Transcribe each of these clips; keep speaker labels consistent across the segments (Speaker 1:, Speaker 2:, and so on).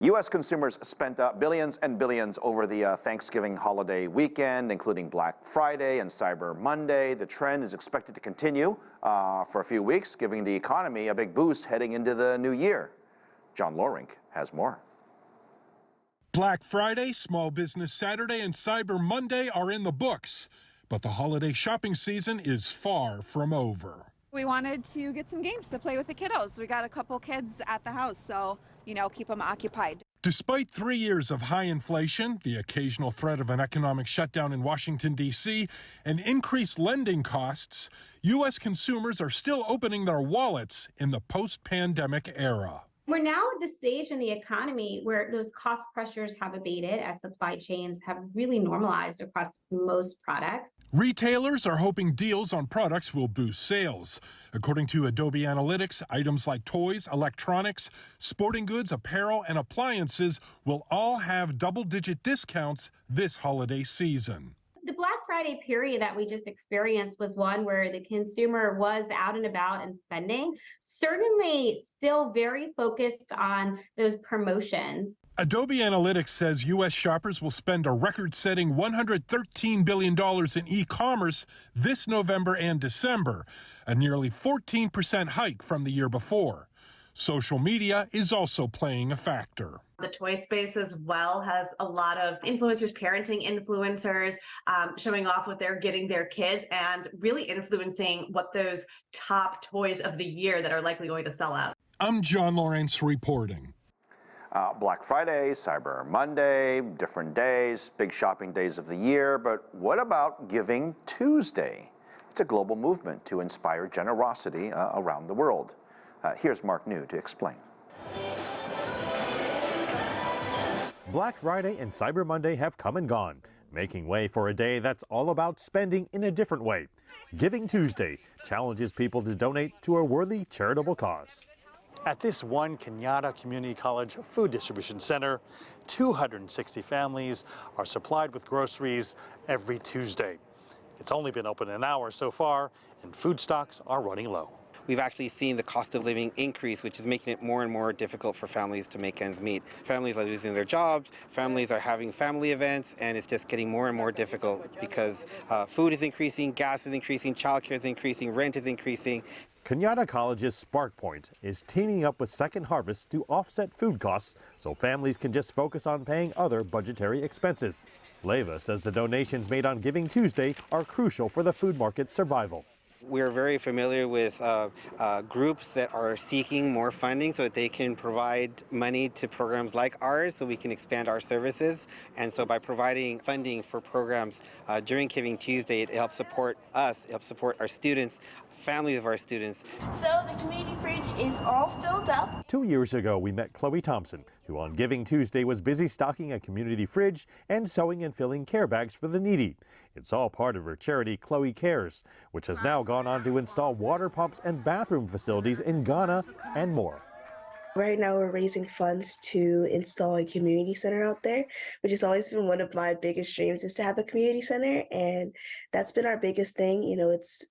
Speaker 1: U.S. consumers spent billions and billions over the Thanksgiving holiday weekend, including Black Friday and Cyber Monday. The trend is expected to continue for a few weeks, giving the economy a big boost heading into the new year. John Lorink has more.
Speaker 2: Black Friday, Small Business Saturday, and Cyber Monday are in the books, but the holiday shopping season is far from over.
Speaker 3: We wanted to get some games to play with the kiddos. We got a couple kids at the house, so, keep them occupied.
Speaker 2: Despite 3 years of high inflation, the occasional threat of an economic shutdown in Washington, D.C., and increased lending costs, U.S. consumers are still opening their wallets in the post-pandemic era.
Speaker 4: We're now at the stage in the economy where those cost pressures have abated as supply chains have really normalized across most products.
Speaker 2: Retailers are hoping deals on products will boost sales. According to Adobe Analytics, items like toys, electronics, sporting goods, apparel, and appliances will all have double-digit discounts this holiday season.
Speaker 4: The Black Friday period that we just experienced was one where the consumer was out and about and spending, certainly still very focused on those promotions.
Speaker 2: Adobe Analytics says U.S. shoppers will spend a record-setting $113 billion in e-commerce this November and December, a nearly 14% hike from the year before. Social media is also playing a factor.
Speaker 5: The toy space as well has a lot of influencers, parenting influencers, showing off what they're getting their kids and really influencing what those top toys of the year that are likely going to sell out.
Speaker 2: I'm John Lawrence reporting.
Speaker 1: Black Friday, Cyber Monday, different days, big shopping days of the year, but what about Giving Tuesday? It's a global movement to inspire generosity around the world. Here's Mark New to explain.
Speaker 6: Black Friday and Cyber Monday have come and gone, making way for a day that's all about spending in a different way. Giving Tuesday challenges people to donate to a worthy charitable cause.
Speaker 7: At this one Kenyatta Community College food distribution center, 260 families are supplied with groceries every Tuesday. It's only been open an hour so far, and food stocks are running low.
Speaker 8: We've actually seen the cost of living increase, which is making it more and more difficult for families to make ends meet. Families are losing their jobs, families are having family events, and it's just getting more and more difficult because food is increasing, gas is increasing, childcare is increasing, rent is increasing.
Speaker 6: Kenyatta College's Spark Point is teaming up with Second Harvest to offset food costs so families can just focus on paying other budgetary expenses. Leva says the donations made on Giving Tuesday are crucial for the food market's survival.
Speaker 8: We're very familiar with groups that are seeking more funding so that they can provide money to programs like ours so we can expand our services. And so by providing funding for programs during Giving Tuesday, it helps support us, it helps support our students, families of our students.
Speaker 9: So the community fridge is all filled up.
Speaker 6: 2 years ago, we met Chloe Thompson, who on Giving Tuesday was busy stocking a community fridge and sewing and filling care bags for the needy. It's all part of her charity, Chloe Cares, which has now gone on to install water pumps and bathroom facilities in Ghana and more.
Speaker 10: Right now we're raising funds to install a community center out there, which has always been one of my biggest dreams, is to have a community center, and that's been our biggest thing. It's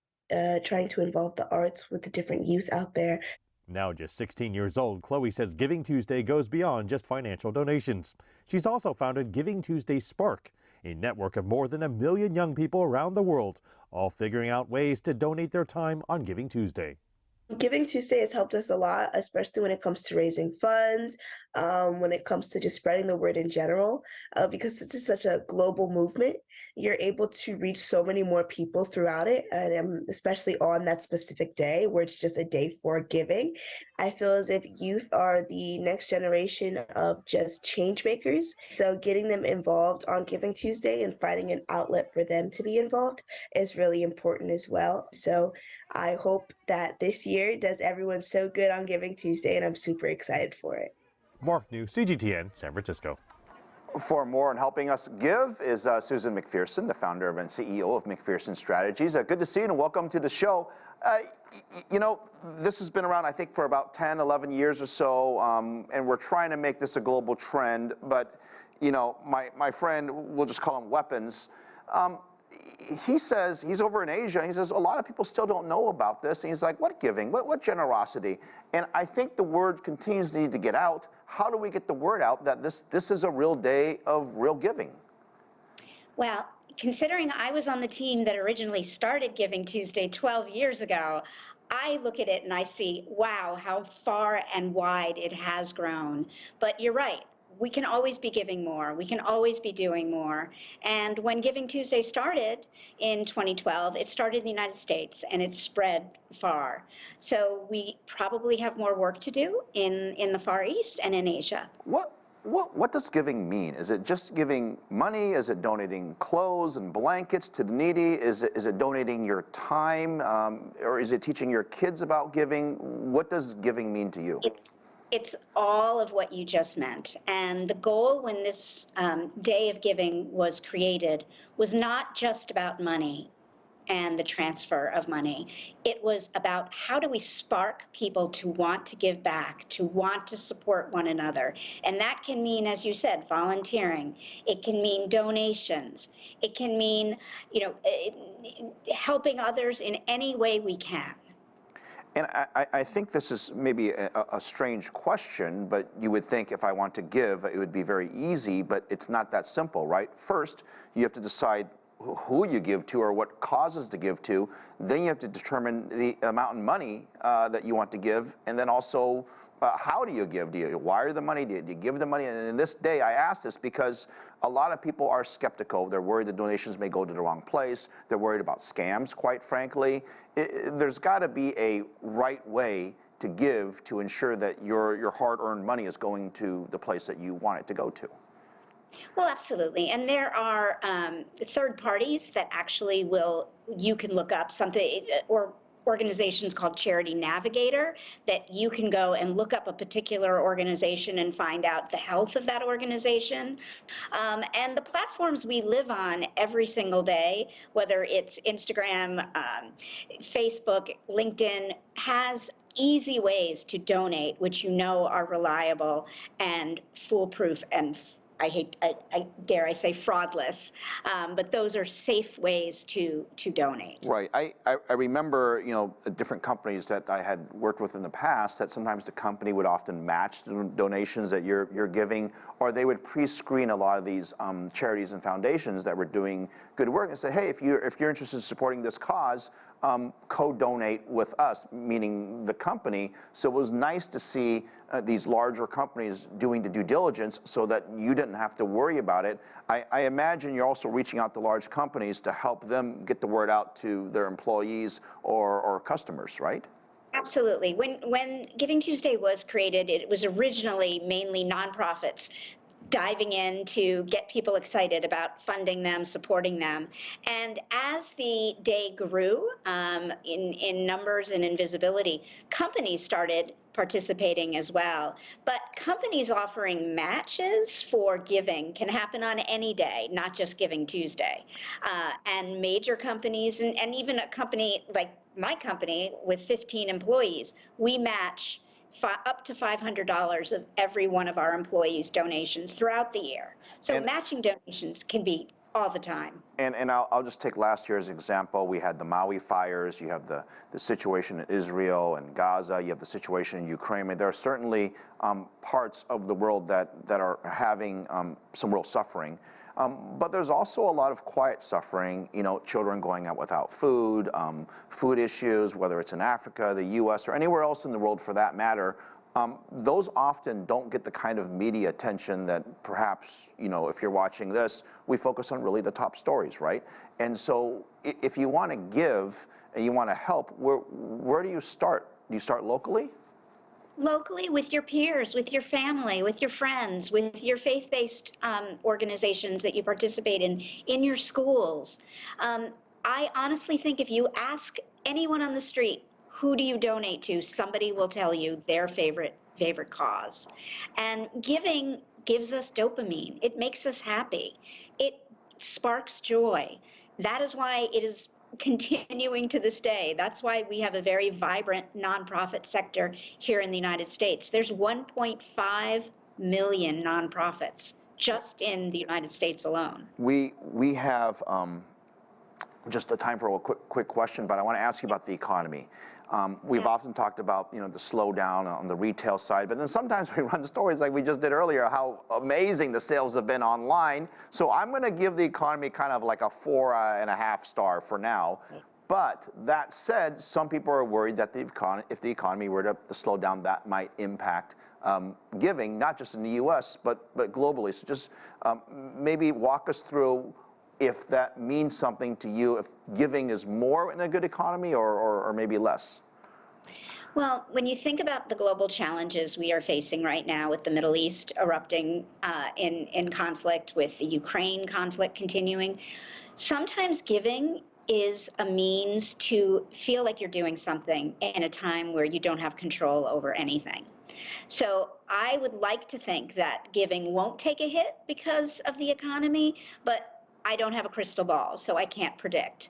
Speaker 10: trying to involve the arts with the different youth out there.
Speaker 6: Now just 16 years old, Chloe says Giving Tuesday goes beyond just financial donations. She's also founded Giving Tuesday Spark, a network of more than 1 million young people around the world, all figuring out ways to donate their time on Giving Tuesday.
Speaker 10: Giving Tuesday has helped us a lot, especially when it comes to raising funds, when it comes to just spreading the word in general, because it's just such a global movement. You're able to reach so many more people throughout it, and especially on that specific day where it's just a day for giving. I feel as if youth are the next generation of just change makers. So getting them involved on Giving Tuesday and finding an outlet for them to be involved is really important as well. So I hope that this year does everyone so good on Giving Tuesday, and I'm super excited for it.
Speaker 6: Mark New, CGTN, San Francisco.
Speaker 1: For more on helping us give is Susan McPherson, the founder and CEO of McPherson Strategies. Good to see you and welcome to the show. This has been around, I think, for about 10, 11 years or so, and we're trying to make this a global trend. But, my friend, we'll just call him Weapons, he says, he's over in Asia, and he says, a lot of people still don't know about this. And he's like, what giving? What generosity? And I think the word continues to need to get out. how do we get the word out that this is a real day of real giving?
Speaker 11: Well, considering I was on the team that originally started Giving Tuesday 12 years ago, I look at it and I see, wow, how far and wide it has grown. But you're right. We can always be giving more. We can always be doing more. And when Giving Tuesday started in 2012, it started in the United States and it spread far. So we probably have more work to do in the Far East and in Asia.
Speaker 1: What does giving mean? Is it just giving money? Is it donating clothes and blankets to the needy? Is it donating your time? Or is it teaching your kids about giving? What does giving mean to you?
Speaker 11: It's all of what you just meant. And the goal when this Day of Giving was created was not just about money and the transfer of money. It was about how do we spark people to want to give back, to want to support one another. And that can mean, as you said, volunteering. It can mean donations. It can mean, helping others in any way we can.
Speaker 1: And I think this is maybe a strange question, but you would think if I want to give, it would be very easy, but it's not that simple, right? First, you have to decide who you give to or what causes to give to. Then you have to determine the amount of money that you want to give, and then also how do you give? Do you wire the money? Do you give the money? And in this day, I ask this because a lot of people are skeptical. They're worried the donations may go to the wrong place. They're worried about scams, quite frankly. There's got to be a right way to give to ensure that your hard-earned money is going to the place that you want it to go to.
Speaker 11: Well, absolutely. And there are third parties that actually you can look up something, or organizations called Charity Navigator, that you can go and look up a particular organization and find out the health of that organization. And the platforms we live on every single day, whether it's Instagram, Facebook, LinkedIn, has easy ways to donate, which are reliable and foolproof and I dare I say fraudless, but those are safe ways to donate.
Speaker 1: Right. I remember, different companies that I had worked with in the past that sometimes the company would often match the donations that you're giving, or they would pre-screen a lot of these charities and foundations that were doing good work and say, hey, if you're interested in supporting this cause, co-donate with us, meaning the company. So it was nice to see these larger companies doing the due diligence so that you didn't have to worry about it. I imagine you're also reaching out to large companies to help them get the word out to their employees or customers, right?
Speaker 11: Absolutely. When Giving Tuesday was created, it was originally mainly nonprofits diving in to get people excited about funding them, supporting them. And as the day grew in numbers and in visibility, companies started participating as well. But companies offering matches for giving can happen on any day, not just Giving Tuesday. And major companies, and even a company like my company with 15 employees, we match up to $500 of every one of our employees' donations throughout the year. So matching donations can be all the time.
Speaker 1: And I'll just take last year's example. We had the Maui fires. You have the situation in Israel and Gaza. You have the situation in Ukraine. I mean, there are certainly parts of the world that are having some real suffering. But there's also a lot of quiet suffering, children going out without food, food issues, whether it's in Africa, the US, or anywhere else in the world for that matter. Those often don't get the kind of media attention that perhaps, if you're watching this, we focus on really the top stories, right? And so if you want to give and you want to help, where do you start? Do you start locally?
Speaker 11: Locally, with your peers, with your family, with your friends, with your faith-based organizations that you participate in your schools. I honestly think if you ask anyone on the street, who do you donate to? Somebody will tell you their favorite cause. And giving gives us dopamine. It makes us happy. It sparks joy. That is why it is continuing to this day. That's why we have a very vibrant nonprofit sector here in the United States. There's 1.5 million nonprofits just in the United States alone.
Speaker 1: We have just a time for a quick question, but I want to ask you about the economy. We've often talked about, the slowdown on the retail side, but then sometimes we run stories like we just did earlier, how amazing the sales have been online. So I'm going to give the economy kind of like a 4.5 star for now. But that said, some people are worried that if the economy were to slow down, that might impact giving, not just in the U.S., but globally. So just maybe walk us through if that means something to you, if giving is more in a good economy or maybe less.
Speaker 11: Well, when you think about the global challenges we are facing right now with the Middle East erupting in conflict, with the Ukraine conflict continuing, sometimes giving is a means to feel like you're doing something in a time where you don't have control over anything. So I would like to think that giving won't take a hit because of the economy, but I don't have a crystal ball, so I can't predict.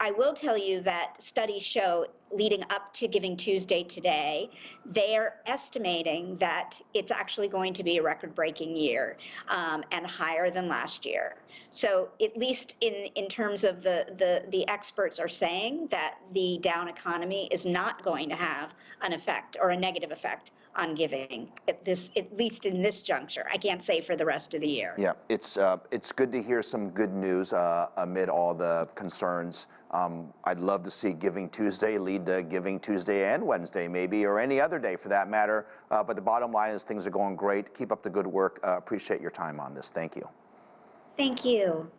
Speaker 11: I will tell you that studies show, leading up to Giving Tuesday today, they're estimating that it's actually going to be a record-breaking year and higher than last year. So at least in terms of the experts are saying that the down economy is not going to have an effect or a negative effect on giving at least in this juncture. I can't say for the rest of the year.
Speaker 1: Yeah, it's good to hear some good news amid all the concerns. I'd love to see Giving Tuesday lead to Giving Tuesday and Wednesday maybe, or any other day for that matter. But the bottom line is things are going great. Keep up the good work. Appreciate your time on this. Thank you.
Speaker 11: Thank you.